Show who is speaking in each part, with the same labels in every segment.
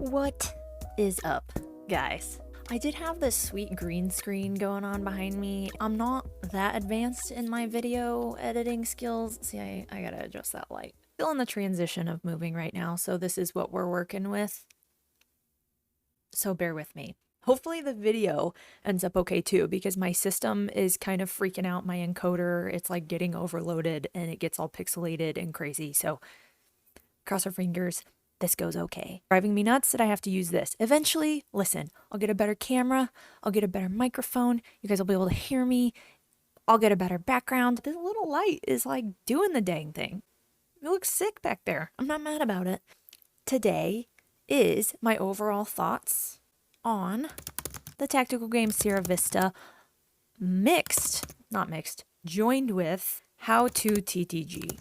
Speaker 1: What is up, guys? I did have this sweet green screen going on behind me. I'm not that advanced in my video editing skills. See, I gotta adjust that light. Still in the transition of moving right now, so this is what we're working with. So bear with me. Hopefully the video ends up okay too, because my system is kind of freaking out. My encoder, it's like getting overloaded and it gets all pixelated and crazy. So cross our fingers, this goes okay. Driving me nuts that I have to use this. Eventually, listen, I'll get a better camera. I'll get a better microphone. You guys will be able to hear me. I'll get a better background. This little light is like doing the dang thing. It looks sick back there. I'm not mad about it. Today is my overall thoughts on the Tactical Games Sierra Vista joined with How To TTG.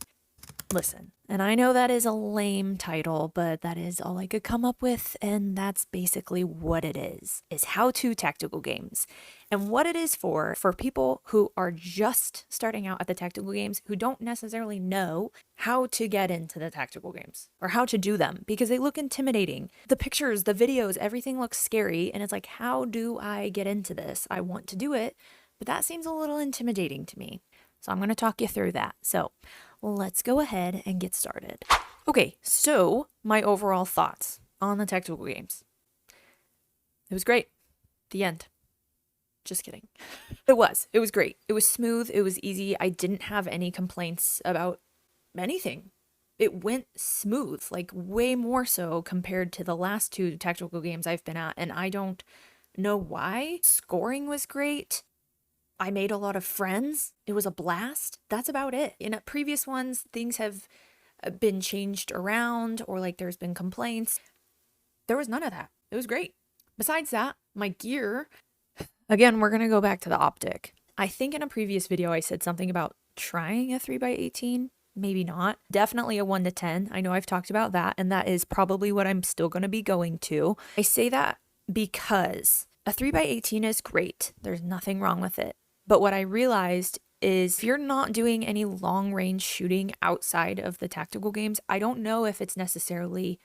Speaker 1: Listen, and I know that is a lame title, but that is all I could come up with, and that's basically what it is How To Tactical Games. And what it is for people who are just starting out at the tactical games, who don't necessarily know how to get into the tactical games or how to do them because they look intimidating. The pictures, the videos, everything looks scary, and it's like, how do I get into this? I want to do it, but that seems a little intimidating to me. So I'm going to talk you through that. So let's go ahead and get started. Okay, so my overall thoughts on the tactical games. It was great. The end. Just kidding. It was great. It was smooth. It was easy. I didn't have any complaints about anything. It went smooth, like way more so compared to the last two tactical games I've been at. And I don't know why. Scoring was great. I made a lot of friends. It was a blast. That's about it. In previous ones, things have been changed around or like there's been complaints. There was none of that. It was great. Besides that, my gear, again, we're going to go back to the optic. I think in a previous video, I said something about trying a 3x18. Maybe not. Definitely a 1 to 10. I know I've talked about that, and that is probably what I'm still going to be going to. I say that because a 3x18 is great. There's nothing wrong with it. But what I realized is if you're not doing any long range shooting outside of the tactical games, I don't know if it's necessarily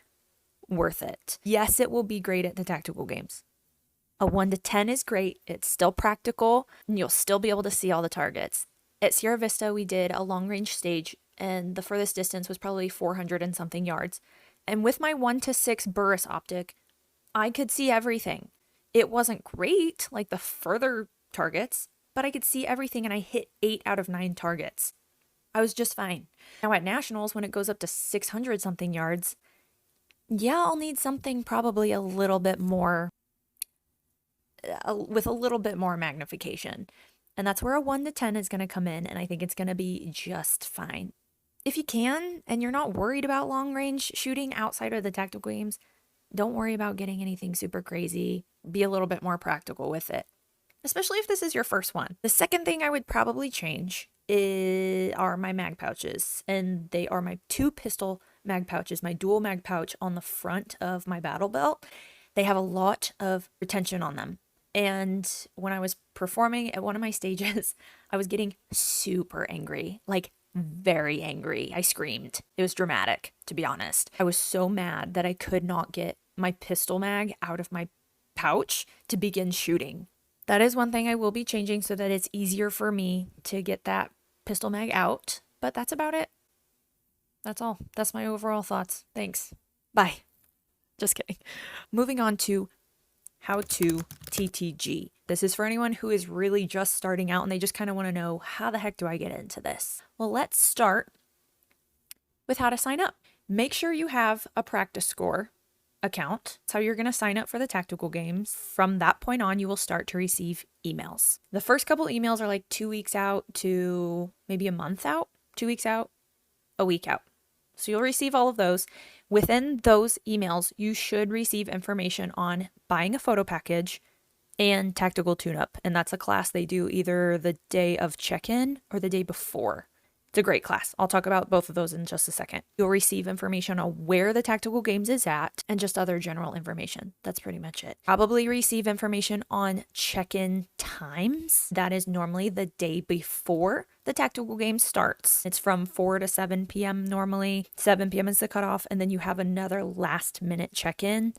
Speaker 1: worth it. Yes, it will be great at the tactical games. A 1 to 10 is great. It's still practical and you'll still be able to see all the targets. At Sierra Vista, we did a long range stage and the furthest distance was probably 400 and something yards. And with my 1 to 6 Burris optic, I could see everything. It wasn't great, like the further targets, but I could see everything and I hit 8 out of 9 targets. I was just fine. Now at Nationals, when it goes up to 600 something yards, yeah, I'll need something probably a little bit more, with a little bit more magnification. And that's where a 1 to 10 is going to come in, and I think it's going to be just fine. If you can, and you're not worried about long range shooting outside of the tactical games, don't worry about getting anything super crazy. Be a little bit more practical with it, especially if this is your first one. The second thing I would probably change are my mag pouches, and they are my 2 pistol mag pouches, my dual mag pouch on the front of my battle belt. They have a lot of retention on them. And when I was performing at one of my stages, I was getting super angry, like very angry. I screamed. It was dramatic, to be honest. I was so mad that I could not get my pistol mag out of my pouch to begin shooting. That is one thing I will be changing so that it's easier for me to get that pistol mag out, but that's about it. That's all. That's my overall thoughts. Thanks. Bye. Just kidding. Moving on to How To TTG. This is for anyone who is really just starting out and they just kind of want to know, how the heck do I get into this? Well, let's start with how to sign up. Make sure you have a practice score account. That's how you're going to sign up for the tactical games. From that point on, you will start to receive emails. The first couple emails are like 2 weeks out to maybe a month out, 2 weeks out, a week out. So you'll receive all of those. Within those emails, you should receive information on buying a photo package and tactical tune-up. And that's a class they do either the day of check-in or the day before. It's a great class. I'll talk about both of those in just a second. You'll receive information on where the tactical games is at and just other general information. That's pretty much it. Probably receive information on check-in times. That is normally the day before the tactical game starts. It's from 4 to 7 p.m. normally. 7 p.m. is the cutoff, and then you have another last minute check-in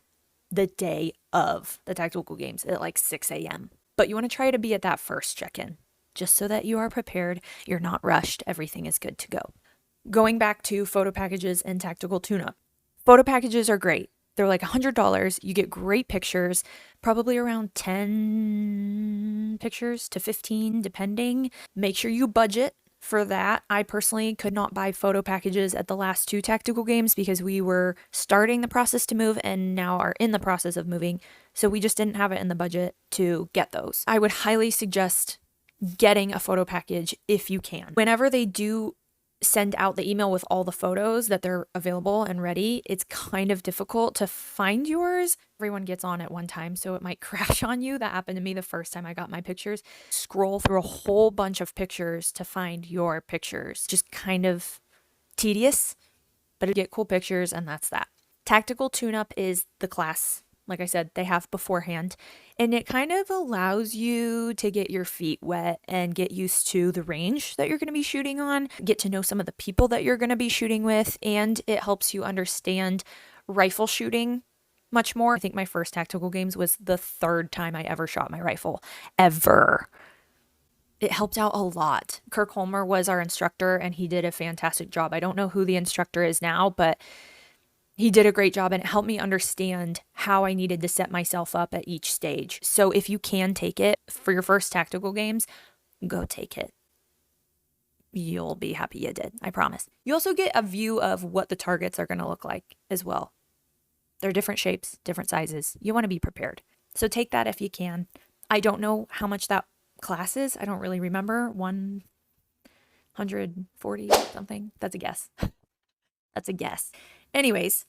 Speaker 1: the day of the tactical games at like 6 a.m. But you want to try to be at that first check-in, just so that you are prepared, you're not rushed, everything is good to go. Going back to photo packages and tactical tune-up. Photo packages are great. They're like $100. You get great pictures, probably around 10 pictures to 15, depending. Make sure you budget for that. I personally could not buy photo packages at the last 2 tactical games because we were starting the process to move and now are in the process of moving. So we just didn't have it in the budget to get those. I would highly suggest getting a photo package if you can. Whenever they do send out the email with all the photos that they're available and ready, it's kind of difficult to find yours. Everyone gets on at one time, so it might crash on you. That happened to me the first time I got my pictures. Scroll through a whole bunch of pictures to find your pictures. Just kind of tedious, but you get cool pictures, and that's that. Tactical tune-up is the class, like I said, they have beforehand, and it kind of allows you to get your feet wet and get used to the range that you're going to be shooting on, get to know some of the people that you're going to be shooting with, and it helps you understand rifle shooting much more. I think my first tactical games was the 3rd time I ever shot my rifle, ever. It helped out a lot. Kirk Holmer was our instructor, and he did a fantastic job. I don't know who the instructor is now, but he did a great job, and it helped me understand how I needed to set myself up at each stage. So if you can take it for your first tactical games, go take it. You'll be happy you did, I promise. You also get a view of what the targets are going to look like as well. They're different shapes, different sizes. You want to be prepared. So take that if you can. I don't know how much that class is. I don't really remember. 140 something. That's a guess. That's a guess. Anyways,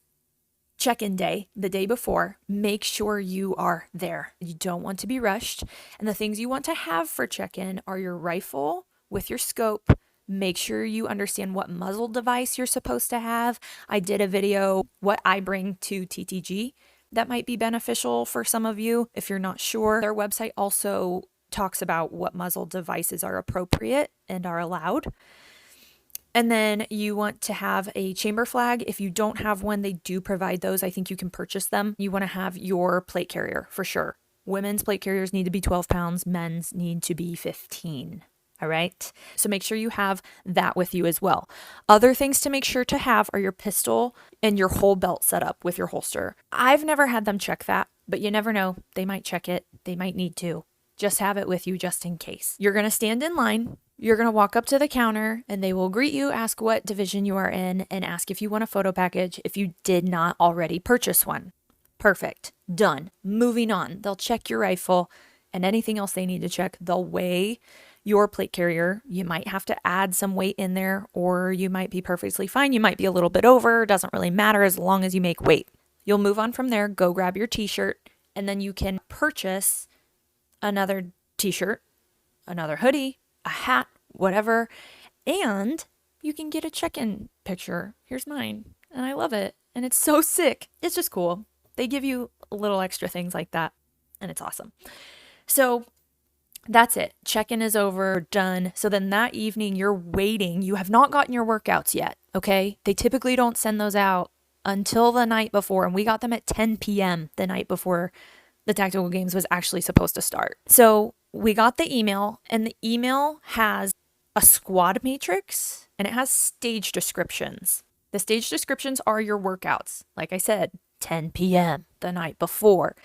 Speaker 1: check-in day, the day before, make sure you are there. You don't want to be rushed. And the things you want to have for check-in are your rifle with your scope. Make sure you understand what muzzle device you're supposed to have. I did a video, what I bring to TTG. That might be beneficial for some of you if you're not sure. Their website also talks about what muzzle devices are appropriate and are allowed. And then you want to have a chamber flag. If you don't have one, they do provide those. I think you can purchase them. You want to have your plate carrier for sure. Women's plate carriers need to be 12 pounds. Men's need to be 15. All right. So make sure you have that with you as well. Other things to make sure to have are your pistol and your whole belt set up with your holster. I've never had them check that, but you never know. They might check it. They might need to. Just have it with you just in case. You're going to stand in line. You're going to walk up to the counter and they will greet you, ask what division you are in, and ask if you want a photo package if you did not already purchase one. Perfect. Done. Moving on. They'll check your rifle and anything else they need to check. They'll weigh your plate carrier. You might have to add some weight in there, or you might be perfectly fine. You might be a little bit over. Doesn't really matter as long as you make weight. You'll move on from there, go grab your t-shirt, and then you can purchase another t-shirt, another hoodie, a hat, whatever, and you can get a check-in picture. Here's mine, and I love it, and it's so sick. It's just cool. They give you little extra things like that, and it's awesome. So that's it. Check-in is over, done. So then that evening you're waiting. You have not gotten your workouts yet, okay? They typically don't send those out until the night before, and we got them at 10 p.m. the night before the tactical games was actually supposed to start. So we got the email, and the email has a squad matrix and it has stage descriptions. The stage descriptions are your workouts. Like I said, 10 p.m. the night before.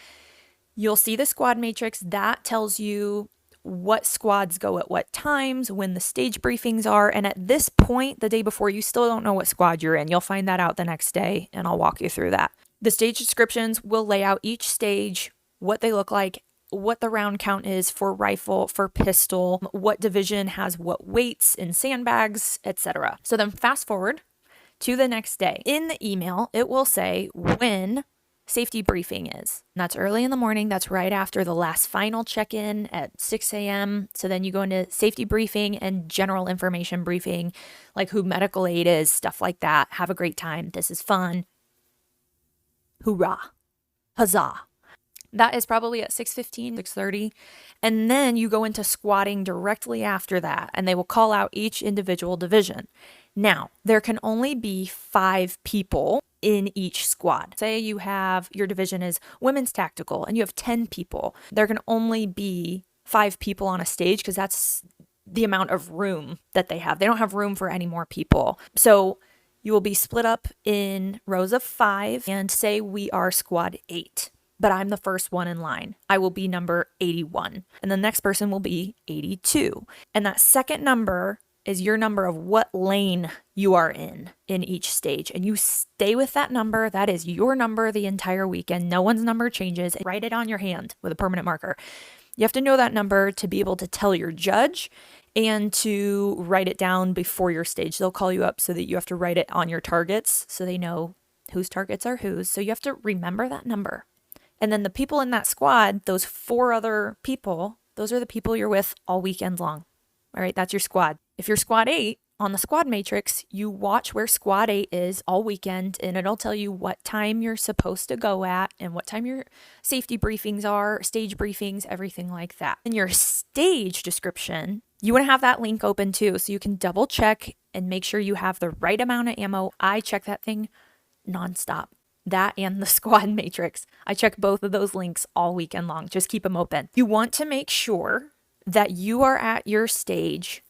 Speaker 1: You'll see the squad matrix. That tells you what squads go at what times, when the stage briefings are. And at this point, the day before, you still don't know what squad you're in. You'll find that out the next day, and I'll walk you through that. The stage descriptions will lay out each stage, what they look like, what the round count is for rifle, for pistol, what division has what weights in sandbags, etc. So then fast forward to the next day. In the email, it will say when safety briefing is. And that's early in the morning. That's right after the last final check-in at 6 a.m. So then you go into safety briefing and general information briefing, like who medical aid is, stuff like that. Have a great time. This is fun. Hoorah. Huzzah. That is probably at 6:15, 6:30. And then you go into squatting directly after that, and they will call out each individual division. Now, there can only be 5 people in each squad. Say you have, your division is women's tactical and you have 10 people. There can only be 5 people on a stage because that's the amount of room that they have. They don't have room for any more people. So you will be split up in rows of 5, and say we are squad 8, but I'm the first one in line. I will be number 81, and the next person will be 82. And that second number is your number of what lane you are in each stage. And you stay with that number. That is your number the entire weekend. No one's number changes. Write it on your hand with a permanent marker. You have to know that number to be able to tell your judge and to write it down before your stage. They'll call you up so that you have to write it on your targets so they know whose targets are whose. So you have to remember that number. And then the people in that squad, those 4 other people, those are the people you're with all weekend long. All right, that's your squad. If you're squad 8, on the squad matrix, you watch where squad 8 is all weekend, and it'll tell you what time you're supposed to go at and what time your safety briefings are, stage briefings, everything like that. In your stage description, you want to have that link open too, so you can double check and make sure you have the right amount of ammo. I check that thing nonstop. That and the squad matrix. I check both of those links all weekend long. Just keep them open. You want to make sure that you are at your stage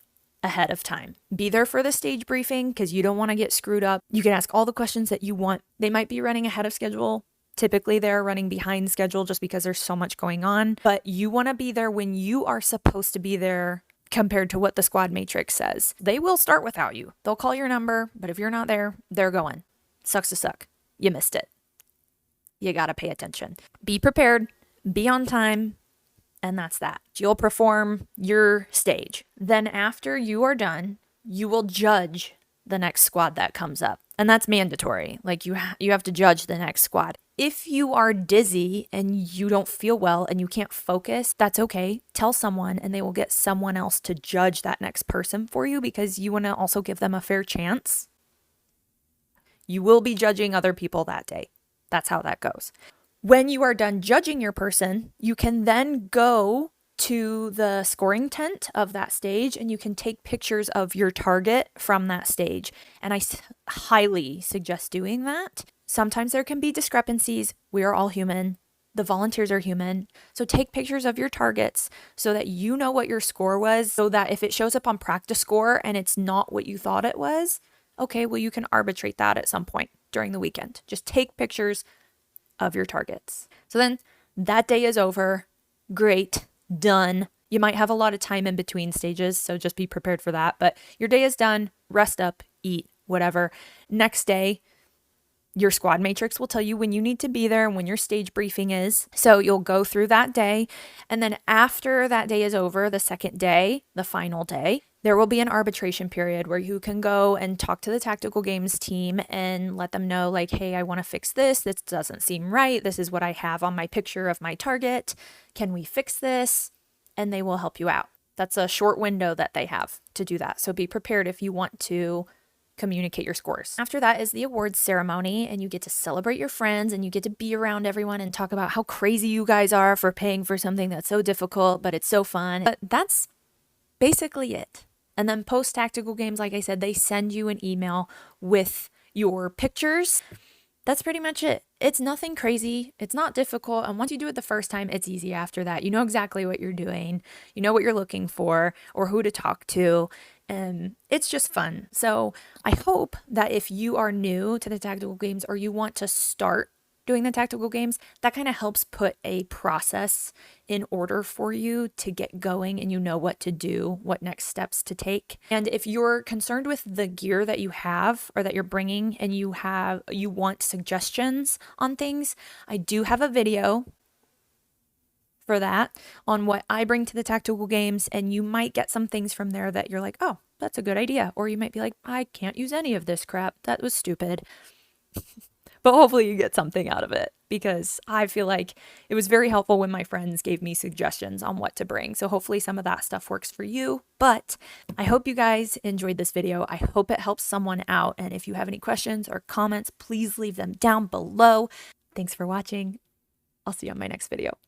Speaker 1: ahead of time. Be there for the stage briefing because you don't want to get screwed up. You can ask all the questions that you want. They might be running ahead of schedule. Typically, they're running behind schedule just because there's so much going on. But you want to be there when you are supposed to be there compared to what the squad matrix says. They will start without you. They'll call your number, but if you're not there, they're going. Sucks to suck. You missed it. You got to pay attention. Be prepared. Be on time. And that's that. You'll perform your stage. Then after you are done, you will judge the next squad that comes up. And that's mandatory. Like you have to judge the next squad. If you are dizzy and you don't feel well and you can't focus, that's okay. Tell someone and they will get someone else to judge that next person for you because you want to also give them a fair chance. You will be judging other people that day. That's how that goes. When you are done judging your person, you can then go to the scoring tent of that stage and you can take pictures of your target from that stage. And I highly suggest doing that. Sometimes there can be discrepancies. We are all human. The volunteers are human. So take pictures of your targets so that you know what your score was, so that if it shows up on practice score and it's not what you thought it was, okay, well, you can arbitrate that at some point during the weekend. Just take pictures of your targets. So then that day is over. Great. Done. You might have a lot of time in between stages, so just be prepared for that. But your day is done. Rest up, eat, whatever. Next day, your squad matrix will tell you when you need to be there and when your stage briefing is. So you'll go through that day. And then after that day is over, the second day, the final day, there will be an arbitration period where you can go and talk to the tactical games team and let them know, like, hey, I want to fix this. This doesn't seem right. This is what I have on my picture of my target. Can we fix this? And they will help you out. That's a short window that they have to do that. So be prepared if you want to communicate your scores. After that is the awards ceremony, and you get to celebrate your friends and you get to be around everyone and talk about how crazy you guys are for paying for something that's so difficult, but it's so fun. But that's basically it. And then post tactical games, like I said, they send you an email with your pictures. That's pretty much it. It's nothing crazy. It's not difficult. And once you do it the first time, it's easy after that. You know exactly what you're doing. You know what you're looking for or who to talk to. And it's just fun. So I hope that if you are new to the tactical games or you want to start doing the tactical games, that kind of helps put a process in order for you to get going and you know what to do, what next steps to take. And if you're concerned with the gear that you have or that you're bringing and you want suggestions on things, I do have a video for that on what I bring to the tactical games, and you might get some things from there that you're like, oh, that's a good idea. Or you might be like, I can't use any of this crap. That was stupid. But hopefully you get something out of it, because I feel like it was very helpful when my friends gave me suggestions on what to bring. So hopefully some of that stuff works for you. But I hope you guys enjoyed this video. I hope it helps someone out. And if you have any questions or comments, please leave them down below. Thanks for watching. I'll see you on my next video.